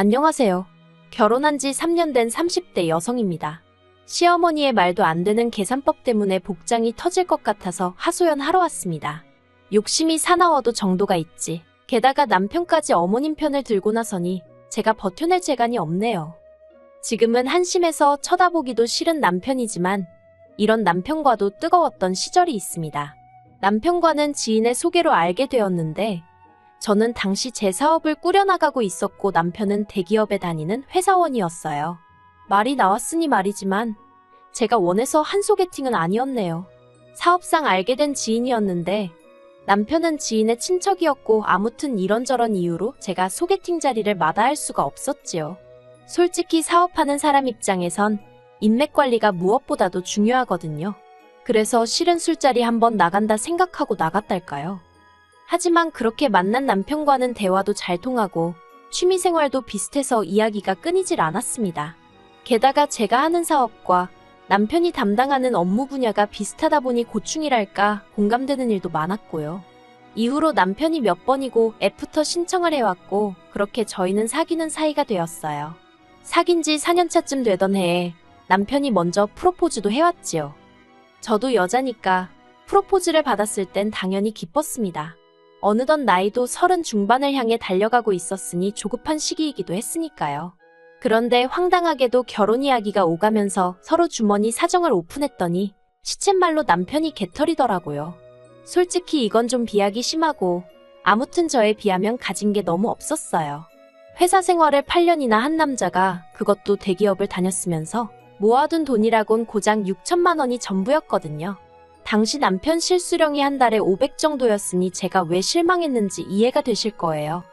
안녕하세요. 결혼한 지 3년 된 30대 여성입니다. 시어머니의 말도 안 되는 계산법 때문에 복장이 터질 것 같아서 하소연하러 왔습니다. 욕심이 사나워도 정도가 있지. 게다가 남편까지 어머님 편을 들고 나서니 제가 버텨낼 재간이 없네요. 지금은 한심해서 쳐다보기도 싫은 남편이지만 이런 남편과도 뜨거웠던 시절이 있습니다. 남편과는 지인의 소개로 알게 되었는데 저는 당시 제 사업을 꾸려나가고 있었고 남편은 대기업에 다니는 회사원이었어요. 말이 나왔으니 말이지만 제가 원해서 한 소개팅은 아니었네요. 사업상 알게 된 지인이었는데 남편은 지인의 친척이었고 아무튼 이런저런 이유로 제가 소개팅 자리를 마다할 수가 없었지요. 솔직히 사업하는 사람 입장에선 인맥 관리가 무엇보다도 중요하거든요. 그래서 실은 술자리 한번 나간다 생각하고 나갔달까요. 하지만 그렇게 만난 남편과는 대화도 잘 통하고 취미생활도 비슷해서 이야기가 끊이질 않았습니다. 게다가 제가 하는 사업과 남편이 담당하는 업무 분야가 비슷하다 보니 고충이랄까 공감되는 일도 많았고요. 이후로 남편이 몇 번이고 애프터 신청을 해왔고 그렇게 저희는 사귀는 사이가 되었어요. 사귄 지 4년차쯤 되던 해에 남편이 먼저 프로포즈도 해왔지요. 저도 여자니까 프로포즈를 받았을 땐 당연히 기뻤습니다. 어느덧 나이도 30 중반을 향해 달려가고 있었으니 조급한 시기이기도 했으니까요. 그런데 황당하게도 결혼 이야기가 오가면서 서로 주머니 사정을 오픈했더니 시쳇말로 남편이 개털이더라고요. 솔직히 이건 좀 비하기 심하고 아무튼 저에 비하면 가진 게 너무 없었어요. 회사 생활을 8년이나 한 남자가 그것도 대기업을 다녔으면서 모아둔 돈이라곤 고작 6천만 원이 전부였거든요. 당시 남편 실수령이 한 달에 500 정도였으니 제가 왜 실망했는지 이해가 되실 거예요.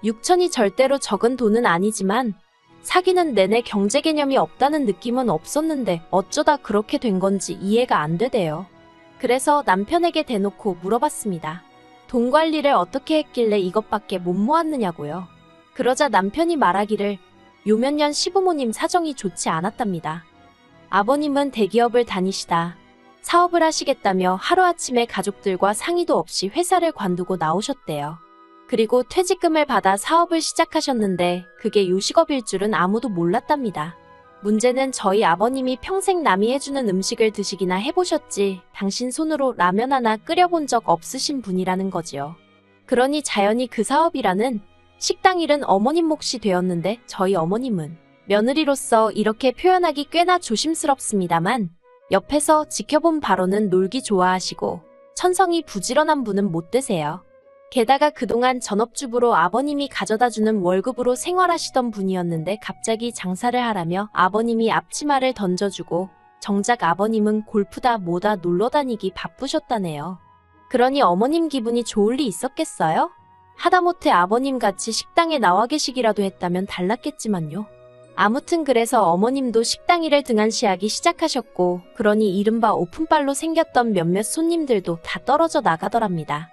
6천이 절대로 적은 돈은 아니지만 사귀는 내내 경제 개념이 없다는 느낌은 없었는데 어쩌다 그렇게 된 건지 이해가 안 되대요. 그래서 남편에게 대놓고 물어봤습니다. 돈 관리를 어떻게 했길래 이것밖에 못 모았느냐고요. 그러자 남편이 말하기를 요 몇 년 시부모님 사정이 좋지 않았답니다. 아버님은 대기업을 다니시다 사업을 하시겠다며 하루아침에 가족들과 상의도 없이 회사를 관두고 나오셨대요. 그리고 퇴직금을 받아 사업을 시작하셨는데 그게 요식업일 줄은 아무도 몰랐답니다. 문제는 저희 아버님이 평생 남이 해주는 음식을 드시기나 해보셨지 당신 손으로 라면 하나 끓여본 적 없으신 분이라는 거지요. 그러니 자연히 그 사업이라는 식당 일은 어머님 몫이 되었는데 저희 어머님은 며느리로서 이렇게 표현하기 꽤나 조심스럽습니다만 옆에서 지켜본 바로는 놀기 좋아하시고 천성이 부지런한 분은 못 되세요. 게다가 그동안 전업주부로 아버님이 가져다주는 월급으로 생활하시던 분이었는데 갑자기 장사를 하라며 아버님이 앞치마를 던져주고 정작 아버님은 골프다 뭐다 놀러다니기 바쁘셨다네요. 그러니 어머님 기분이 좋을 리 있었겠어요? 하다못해 아버님 같이 식당에 나와 계시기라도 했다면 달랐겠지만요. 아무튼 그래서 어머님도 식당 일을 등한시하기 시작하셨고 그러니 이른바 오픈빨로 생겼던 몇몇 손님들도 다 떨어져 나가더랍니다.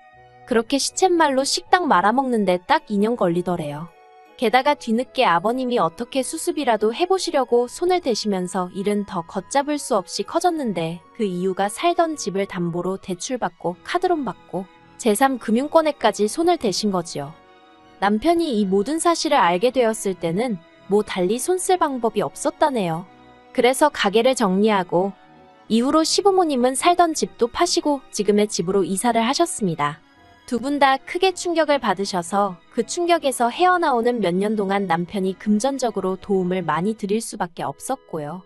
그렇게 시쳇말로 식당 말아먹는데 딱 2년 걸리더래요. 게다가 뒤늦게 아버님이 어떻게 수습이라도 해보시려고 손을 대시면서 일은 더 걷잡을 수 없이 커졌는데 그 이유가 살던 집을 담보로 대출받고 카드론 받고 제3금융권에까지 손을 대신 거지요. 남편이 이 모든 사실을 알게 되었을 때는 뭐 달리 손 쓸 방법이 없었다네요. 그래서 가게를 정리하고 이후로 시부모님은 살던 집도 파시고 지금의 집으로 이사를 하셨습니다. 두 분 다 크게 충격을 받으셔서 그 충격에서 헤어나오는 몇 년 동안 남편이 금전적으로 도움을 많이 드릴 수밖에 없었고요.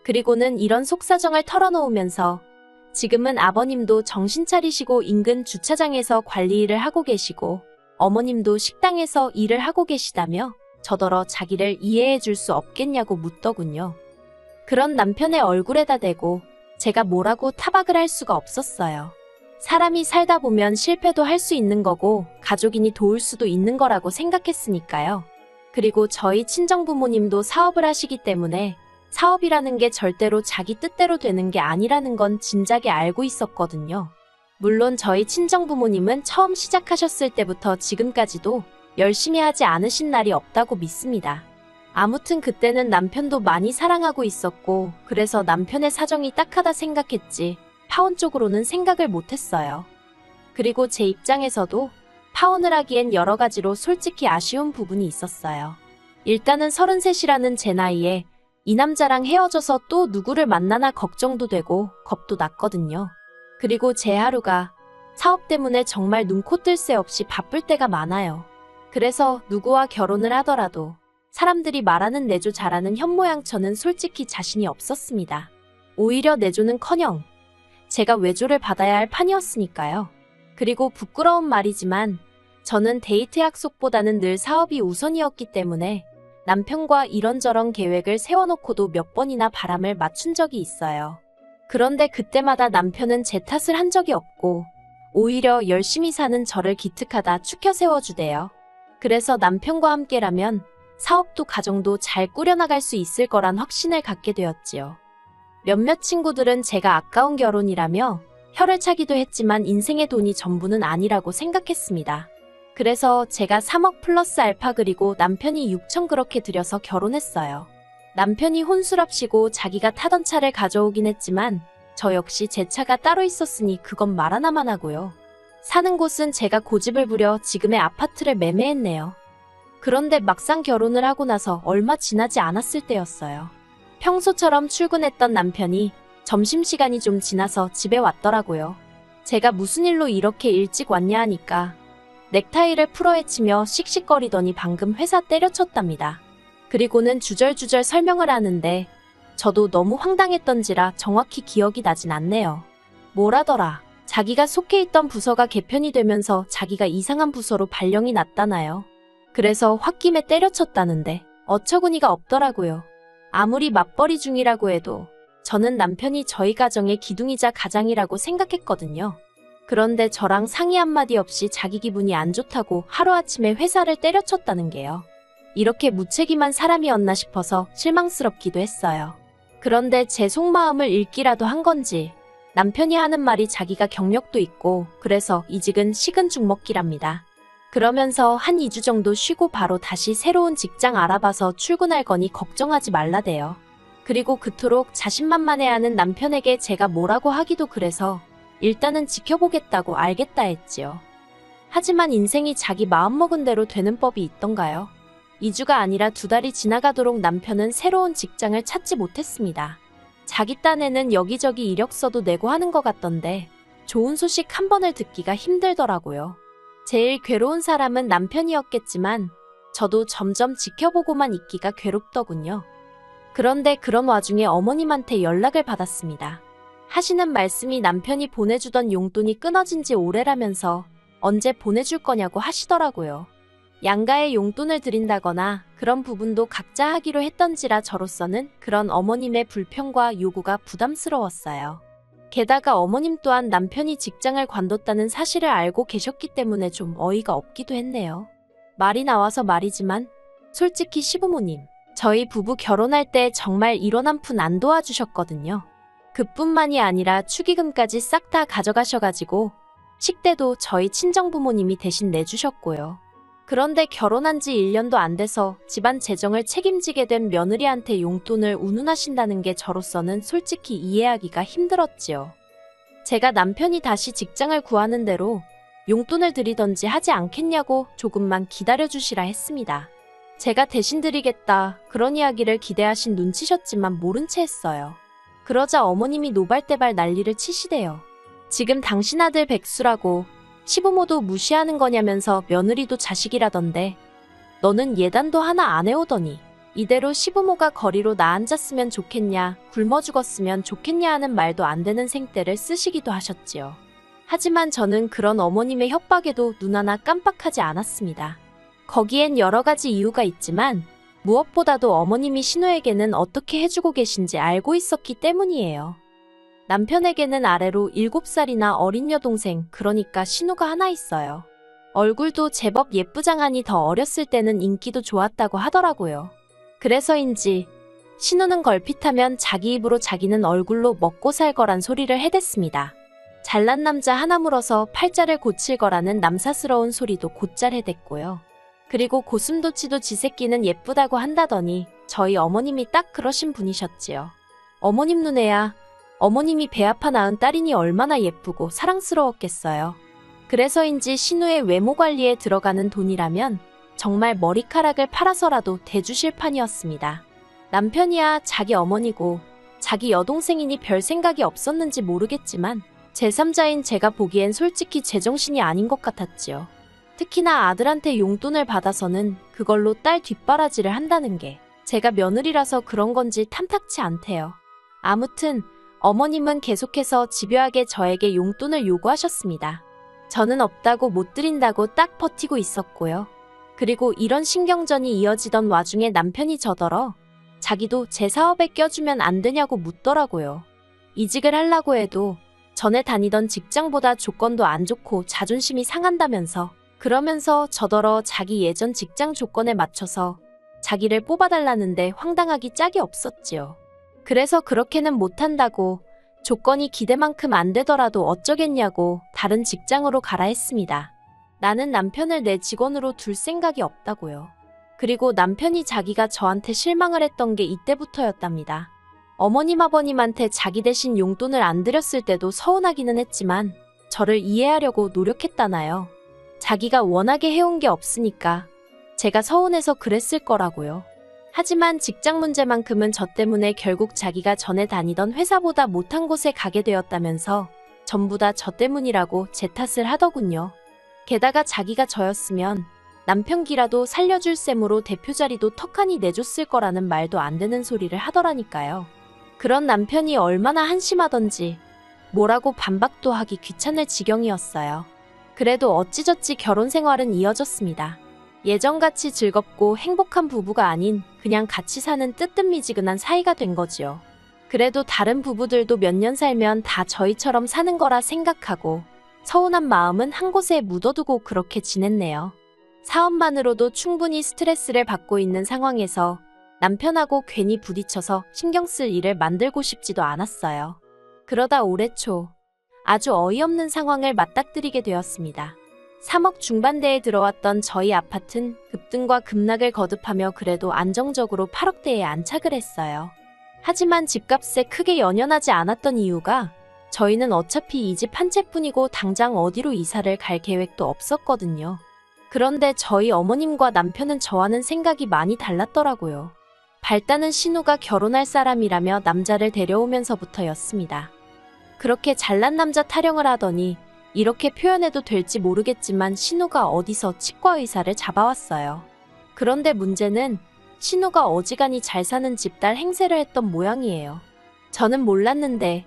그리고는 이런 속사정을 털어놓으면서 지금은 아버님도 정신 차리시고 인근 주차장에서 관리 일을 하고 계시고 어머님도 식당에서 일을 하고 계시다며 저더러 자기를 이해해 줄 수 없겠냐고 묻더군요. 그런 남편의 얼굴에다 대고 제가 뭐라고 타박을 할 수가 없었어요. 사람이 살다 보면 실패도 할 수 있는 거고 가족이니 도울 수도 있는 거라고 생각했으니까요. 그리고 저희 친정부모님도 사업을 하시기 때문에 사업이라는 게 절대로 자기 뜻대로 되는 게 아니라는 건 진작에 알고 있었거든요. 물론 저희 친정부모님은 처음 시작하셨을 때부터 지금까지도 열심히 하지 않으신 날이 없다고 믿습니다. 아무튼 그때는 남편도 많이 사랑하고 있었고 그래서 남편의 사정이 딱하다 생각했지 파혼 쪽으로는 생각을 못했어요. 그리고 제 입장에서도 파혼을 하기엔 여러 가지로 솔직히 아쉬운 부분이 있었어요. 일단은 33이라는 제 나이에 이 남자랑 헤어져서 또 누구를 만나나 걱정도 되고 겁도 났거든요. 그리고 제 하루가 사업 때문에 정말 눈코 뜰 새 없이 바쁠 때가 많아요. 그래서 누구와 결혼을 하더라도 사람들이 말하는 내조 잘하는 현모양 저는 솔직히 자신이 없었습니다. 오히려 내조는커녕 제가 외조를 받아야 할 판이었으니까요. 그리고 부끄러운 말이지만 저는 데이트 약속보다는 늘 사업이 우선이었기 때문에 남편과 이런저런 계획을 세워놓고도 몇 번이나 바람을 맞춘 적이 있어요. 그런데 그때마다 남편은 제 탓을 한 적이 없고 오히려 열심히 사는 저를 기특하다 추켜 세워주대요. 그래서 남편과 함께라면 사업도 가정도 잘 꾸려나갈 수 있을 거란 확신을 갖게 되었지요. 몇몇 친구들은 제가 아까운 결혼이라며 혀를 차기도 했지만 인생의 돈이 전부는 아니라고 생각했습니다. 그래서 제가 3억 플러스 알파 그리고 남편이 6천 그렇게 들여서 결혼했어요. 남편이 혼술합시고 자기가 타던 차를 가져오긴 했지만 저 역시 제 차가 따로 있었으니 그건 말 하나만 하고요. 사는 곳은 제가 고집을 부려 지금의 아파트를 매매했네요. 그런데 막상 결혼을 하고 나서 얼마 지나지 않았을 때였어요. 평소처럼 출근했던 남편이 점심시간이 좀 지나서 집에 왔더라고요. 제가 무슨 일로 이렇게 일찍 왔냐 하니까 넥타이를 풀어헤치며 씩씩거리더니 방금 회사 때려쳤답니다. 그리고는 주절주절 설명을 하는데 저도 너무 황당했던지라 정확히 기억이 나진 않네요. 뭐라더라. 자기가 속해 있던 부서가 개편이 되면서 자기가 이상한 부서로 발령이 났다나요. 그래서 홧김에 때려쳤다는데 어처구니가 없더라고요. 아무리 맞벌이 중이라고 해도 저는 남편이 저희 가정의 기둥이자 가장이라고 생각했거든요. 그런데 저랑 상의 한마디 없이 자기 기분이 안 좋다고 하루아침에 회사를 때려쳤다는 게요. 이렇게 무책임한 사람이었나 싶어서 실망스럽기도 했어요. 그런데 제 속마음을 읽기라도 한 건지 남편이 하는 말이 자기가 경력도 있고 그래서 이직은 식은 죽 먹기랍니다. 그러면서 한 2주 정도 쉬고 바로 다시 새로운 직장 알아봐서 출근할 거니 걱정하지 말라대요. 그리고 그토록 자신만만해하는 남편에게 제가 뭐라고 하기도 그래서 일단은 지켜보겠다고 알겠다 했지요. 하지만 인생이 자기 마음먹은 대로 되는 법이 있던가요? 2주가 아니라 2달이 지나가도록 남편은 새로운 직장을 찾지 못했습니다. 자기 딴에는 여기저기 이력서도 내고 하는 것 같던데 좋은 소식 한 번을 듣기가 힘들더라고요. 제일 괴로운 사람은 남편이었겠지만 저도 점점 지켜보고만 있기가 괴롭더군요. 그런데 그런 와중에 어머님한테 연락을 받았습니다. 하시는 말씀이 남편이 보내주던 용돈이 끊어진 지 오래라면서 언제 보내줄 거냐고 하시더라고요. 양가에 용돈을 드린다거나 그런 부분도 각자 하기로 했던지라 저로서는 그런 어머님의 불평과 요구가 부담스러웠어요. 게다가 어머님 또한 남편이 직장을 관뒀다는 사실을 알고 계셨기 때문에 좀 어이가 없기도 했네요. 말이 나와서 말이지만 솔직히 시부모님, 저희 부부 결혼할 때 정말 1원 한 푼 안 도와주셨거든요. 그뿐만이 아니라 축의금까지 싹 다 가져가셔가지고 식대도 저희 친정부모님이 대신 내주셨고요. 그런데 결혼한 지 1년도 안 돼서 집안 재정을 책임지게 된 며느리한테 용돈을 운운하신다는 게 저로서는 솔직히 이해하기가 힘들었지요. 제가 남편이 다시 직장을 구하는 대로 용돈을 드리던지 하지 않겠냐고 조금만 기다려주시라 했습니다. 제가 대신 드리겠다 그런 이야기를 기대하신 눈치셨지만 모른 채 했어요. 그러자 어머님이 노발대발 난리를 치시대요. 지금 당신 아들 백수라고 시부모도 무시하는 거냐면서 며느리도 자식이라던데 너는 예단도 하나 안 해오더니 이대로 시부모가 거리로 나 앉았으면 좋겠냐 굶어 죽었으면 좋겠냐 하는 말도 안 되는 생떼를 쓰시기도 하셨지요. 하지만 저는 그런 어머님의 협박에도 눈 하나 깜빡하지 않았습니다. 거기엔 여러 가지 이유가 있지만 무엇보다도 어머님이 신우에게는 어떻게 해주고 계신지 알고 있었기 때문이에요. 남편에게는 아래로 7살이나 어린 여동생, 그러니까 신우가 하나 있어요. 얼굴도 제법 예쁘장하니 더 어렸을 때는 인기도 좋았다고 하더라고요. 그래서인지 신우는 걸핏하면 자기 입으로 자기는 얼굴로 먹고 살 거란 소리를 해댔습니다. 잘난 남자 하나 물어서 팔자를 고칠 거라는 남사스러운 소리도 곧잘 해댔고요. 그리고 고슴도치도 지 새끼는 예쁘다고 한다더니 저희 어머님이 딱 그러신 분이셨지요. 어머님 눈에야 어머님이 배 아파 낳은 딸이니 얼마나 예쁘고 사랑스러웠겠어요. 그래서인지 신우의 외모 관리에 들어가는 돈이라면 정말 머리카락을 팔아서라도 대주실 판이었습니다. 남편이야 자기 어머니고 자기 여동생이니 별 생각이 없었는지 모르겠지만 제3자인 제가 보기엔 솔직히 제정신이 아닌 것 같았지요. 특히나 아들한테 용돈을 받아서는 그걸로 딸 뒷바라지를 한다는 게 제가 며느리라서 그런 건지 탐탁치 않대요. 아무튼 어머님은 계속해서 집요하게 저에게 용돈을 요구하셨습니다. 저는 없다고 못 드린다고 딱 버티고 있었고요. 그리고 이런 신경전이 이어지던 와중에 남편이 저더러 자기도 제 사업에 껴주면 안 되냐고 묻더라고요. 이직을 하려고 해도 전에 다니던 직장보다 조건도 안 좋고 자존심이 상한다면서 그러면서 저더러 자기 예전 직장 조건에 맞춰서 자기를 뽑아달라는데 황당하기 짝이 없었지요. 그래서 그렇게는 못한다고 조건이 기대만큼 안 되더라도 어쩌겠냐고 다른 직장으로 가라 했습니다. 나는 남편을 내 직원으로 둘 생각이 없다고요. 그리고 남편이 자기가 저한테 실망을 했던 게 이때부터였답니다. 어머님 아버님한테 자기 대신 용돈을 안 드렸을 때도 서운하기는 했지만 저를 이해하려고 노력했다나요. 자기가 원하게 해온 게 없으니까 제가 서운해서 그랬을 거라고요. 하지만 직장 문제만큼은 저 때문에 결국 자기가 전에 다니던 회사보다 못한 곳에 가게 되었다면서 전부 다 저 때문이라고 제 탓을 하더군요. 게다가 자기가 저였으면 남편 기라도 살려줄 셈으로 대표 자리도 턱하니 내줬을 거라는 말도 안 되는 소리를 하더라니까요. 그런 남편이 얼마나 한심하던지 뭐라고 반박도 하기 귀찮을 지경이었어요. 그래도 어찌저찌 결혼 생활은 이어졌습니다. 예전같이 즐겁고 행복한 부부가 아닌 그냥 같이 사는 뜨뜻미지근한 사이가 된 거지요. 그래도 다른 부부들도 몇 년 살면 다 저희처럼 사는 거라 생각하고 서운한 마음은 한 곳에 묻어두고 그렇게 지냈네요. 사업만으로도 충분히 스트레스를 받고 있는 상황에서 남편하고 괜히 부딪혀서 신경 쓸 일을 만들고 싶지도 않았어요. 그러다 올해 초 아주 어이없는 상황을 맞닥뜨리게 되었습니다. 3억 중반대에 들어왔던 저희 아파트는 급등과 급락을 거듭하며 그래도 안정적으로 8억대에 안착을 했어요. 하지만 집값에 크게 연연하지 않았던 이유가 저희는 어차피 이 집 한 채뿐이고 당장 어디로 이사를 갈 계획도 없었거든요. 그런데 저희 어머님과 남편은 저와는 생각이 많이 달랐더라고요. 발단은 신우가 결혼할 사람이라며 남자를 데려오면서부터였습니다. 그렇게 잘난 남자 타령을 하더니 이렇게 표현해도 될지 모르겠지만 신우가 어디서 치과 의사를 잡아왔어요. 그런데 문제는 신우가 어지간히 잘 사는 집 딸 행세를 했던 모양이에요. 저는 몰랐는데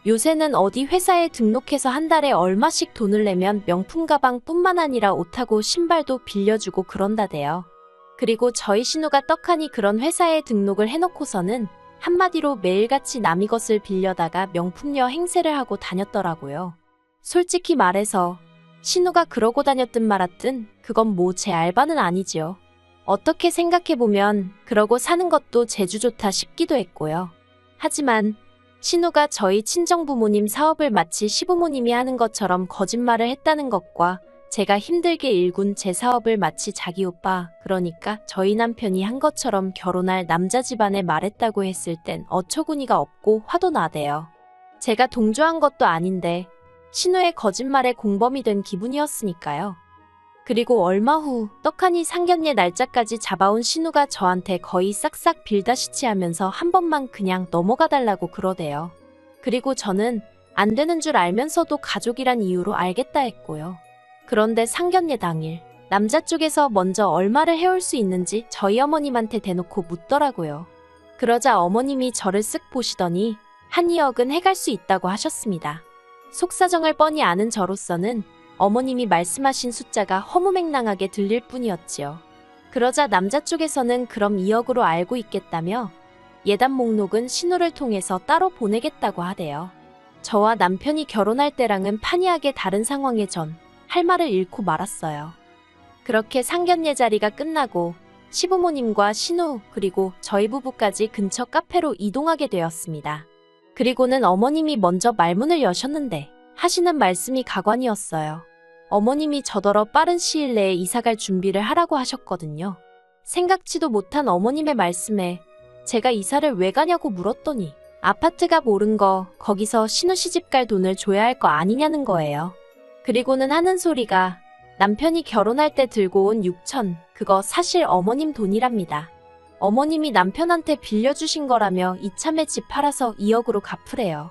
요새는 어디 회사에 등록해서 한 달에 얼마씩 돈을 내면 명품 가방뿐만 아니라 옷하고 신발도 빌려주고 그런다대요. 그리고 저희 신우가 떡하니 그런 회사에 등록을 해놓고서는 한마디로 매일같이 남의 것을 빌려다가 명품녀 행세를 하고 다녔더라고요. 솔직히 말해서 신우가 그러고 다녔든 말았든 그건 뭐 제 알바는 아니지요. 어떻게 생각해보면 그러고 사는 것도 재주 좋다 싶기도 했고요. 하지만 신우가 저희 친정부모님 사업을 마치 시부모님이 하는 것처럼 거짓말을 했다는 것과 제가 힘들게 일군 제 사업을 마치 자기 오빠, 그러니까 저희 남편이 한 것처럼 결혼할 남자 집안에 말했다고 했을 땐 어처구니가 없고 화도 나대요. 제가 동조한 것도 아닌데 신우의 거짓말에 공범이 된 기분이었으니까요. 그리고 얼마 후 떡하니 상견례 날짜까지 잡아온 신우가 저한테 거의 싹싹 빌다시치 하면서 한 번만 그냥 넘어가 달라고 그러대요. 그리고 저는 안 되는 줄 알면서도 가족이란 이유로 알겠다 했고요. 그런데 상견례 당일 남자 쪽에서 먼저 얼마를 해올 수 있는지 저희 어머님한테 대놓고 묻더라고요. 그러자 어머님이 저를 쓱 보시더니 한 2억은 해갈 수 있다고 하셨습니다. 속사정을 뻔히 아는 저로서는 어머님이 말씀하신 숫자가 허무맹랑하게 들릴 뿐이었지요. 그러자 남자 쪽에서는 그럼 2억으로 알고 있겠다며 예단 목록은 신우를 통해서 따로 보내겠다고 하대요. 저와 남편이 결혼할 때랑은 판이하게 다른 상황에 전 할 말을 잃고 말았어요. 그렇게 상견례 자리가 끝나고 시부모님과 신우 그리고 저희 부부까지 근처 카페로 이동하게 되었습니다. 그리고는 어머님이 먼저 말문을 여셨는데 하시는 말씀이 가관이었어요. 어머님이 저더러 빠른 시일 내에 이사갈 준비를 하라고 하셨거든요. 생각지도 못한 어머님의 말씀에 제가 이사를 왜 가냐고 물었더니 아파트가 모른 거 거기서 신우 시집 갈 돈을 줘야 할 거 아니냐는 거예요. 그리고는 하는 소리가 남편이 결혼할 때 들고 온 6천, 그거 사실 어머님 돈이랍니다. 어머님이 남편한테 빌려주신 거라며 이참에 집 팔아서 2억으로 갚으래요.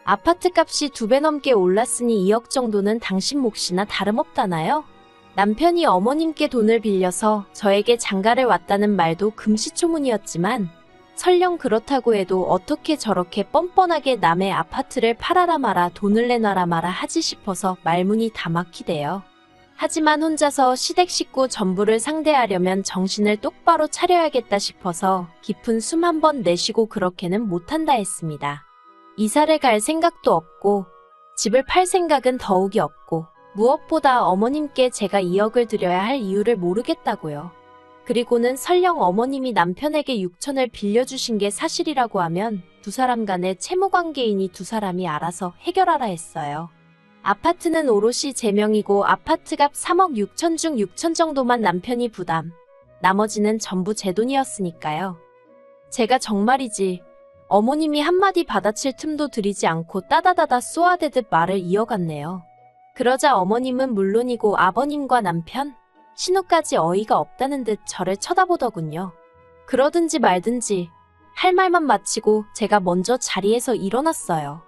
아파트 값이 2배 넘게 올랐으니 2억 정도는 당신 몫이나 다름없다나요? 남편이 어머님께 돈을 빌려서 저에게 장가를 왔다는 말도 금시초문이었지만 설령 그렇다고 해도 어떻게 저렇게 뻔뻔하게 남의 아파트를 팔아라 마라 돈을 내놔라 마라 하지 싶어서 말문이 다 막히대요. 하지만 혼자서 시댁 식구 전부를 상대하려면 정신을 똑바로 차려야겠다 싶어서 깊은 숨 한 번 내쉬고 그렇게는 못한다 했습니다. 이사를 갈 생각도 없고 집을 팔 생각은 더욱이 없고 무엇보다 어머님께 제가 2억을 드려야 할 이유를 모르겠다고요. 그리고는 설령 어머님이 남편에게 6천을 빌려주신 게 사실이라고 하면 두 사람 간의 채무관계이니 두 사람이 알아서 해결하라 했어요. 아파트는 오롯이 제 명이고 아파트값 3억 6천 중 6천 정도만 남편이 부담. 나머지는 전부 제 돈이었으니까요. 제가 정말이지 어머님이 한마디 받아칠 틈도 들이지 않고 따다다다 쏘아대듯 말을 이어갔네요. 그러자 어머님은 물론이고 아버님과 남편, 신우까지 어이가 없다는 듯 저를 쳐다보더군요. 그러든지 말든지 할 말만 마치고 제가 먼저 자리에서 일어났어요.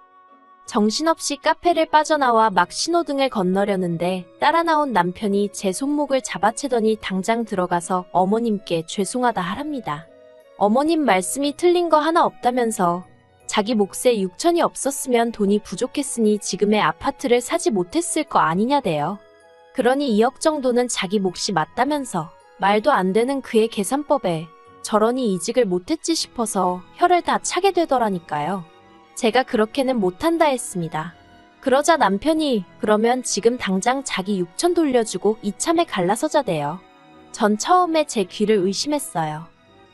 정신없이 카페를 빠져나와 막 신호등을 건너려는데 따라 나온 남편이 제 손목을 잡아채더니 당장 들어가서 어머님께 죄송하다 하랍니다. 어머님 말씀이 틀린 거 하나 없다면서 자기 몫에 6천이 없었으면 돈이 부족했으니 지금의 아파트를 사지 못했을 거 아니냐대요. 그러니 2억 정도는 자기 몫이 맞다면서 말도 안 되는 그의 계산법에 저러니 이직을 못했지 싶어서 혀를 다 차게 되더라니까요. 제가 그렇게는 못한다 했습니다. 그러자 남편이 그러면 지금 당장 자기 6천 돌려주고 이참에 갈라서자대요. 전 처음에 제 귀를 의심했어요.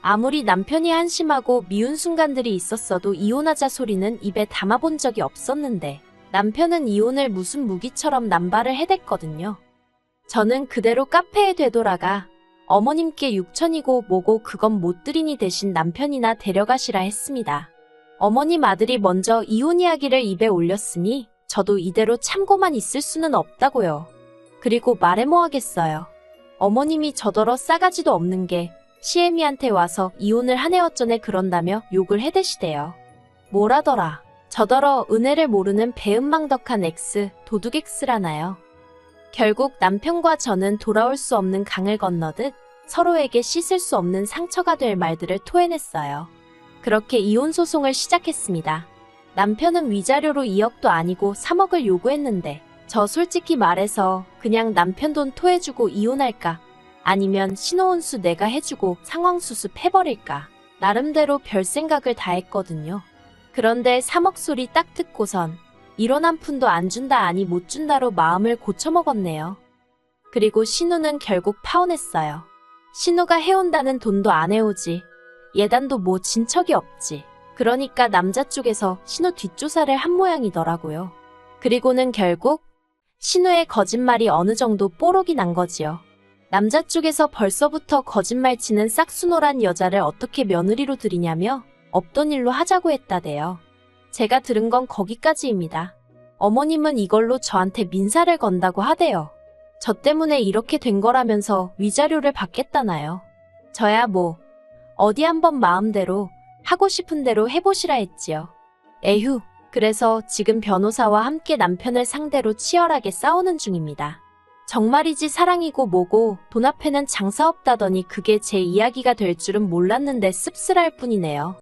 아무리 남편이 한심하고 미운 순간들이 있었어도 이혼하자 소리는 입에 담아본 적이 없었는데 남편은 이혼을 무슨 무기처럼 남발을 해댔거든요. 저는 그대로 카페에 되돌아가 어머님께 6천이고 뭐고 그건 못 드리니 대신 남편이나 데려가시라 했습니다. 어머님 아들이 먼저 이혼 이야기를 입에 올렸으니 저도 이대로 참고만 있을 수는 없다고요. 그리고 말해 뭐 하겠어요. 어머님이 저더러 싸가지도 없는 게 시애미한테 와서 이혼을 한 해 어쩌네 그런다며 욕을 해대시대요. 뭐라더라. 저더러 은혜를 모르는 배은망덕한 X, 도둑 X라나요. 결국 남편과 저는 돌아올 수 없는 강을 건너듯 서로에게 씻을 수 없는 상처가 될 말들을 토해냈어요. 그렇게 이혼 소송을 시작했습니다. 남편은 위자료로 2억도 아니고 3억을 요구했는데 저 솔직히 말해서 그냥 남편 돈 토해주고 이혼할까? 아니면 신호혼수 내가 해주고 상황수습 해버릴까? 나름대로 별 생각을 다 했거든요. 그런데 3억 소리 딱 듣고선 1원 한 푼도 안 준다 아니 못 준다로 마음을 고쳐먹었네요. 그리고 신우는 결국 파혼했어요. 신우가 해온다는 돈도 안 해오지. 예단도 뭐 진 척이 없지. 그러니까 남자 쪽에서 신우 뒷조사를 한 모양이더라고요. 그리고는 결국 신우의 거짓말이 어느 정도 뽀록이 난 거지요. 남자 쪽에서 벌써부터 거짓말치는 싹수노란 여자를 어떻게 며느리로 들이냐며 없던 일로 하자고 했다대요. 제가 들은 건 거기까지입니다. 어머님은 이걸로 저한테 민사를 건다고 하대요. 저 때문에 이렇게 된 거라면서 위자료를 받겠다나요. 저야 뭐 어디 한번 마음대로 하고 싶은 대로 해보시라 했지요. 에휴, 그래서 지금 변호사와 함께 남편을 상대로 치열하게 싸우는 중입니다. 정말이지 사랑이고 뭐고 돈 앞에는 장사 없다더니 그게 제 이야기가 될 줄은 몰랐는데 씁쓸할 뿐이네요.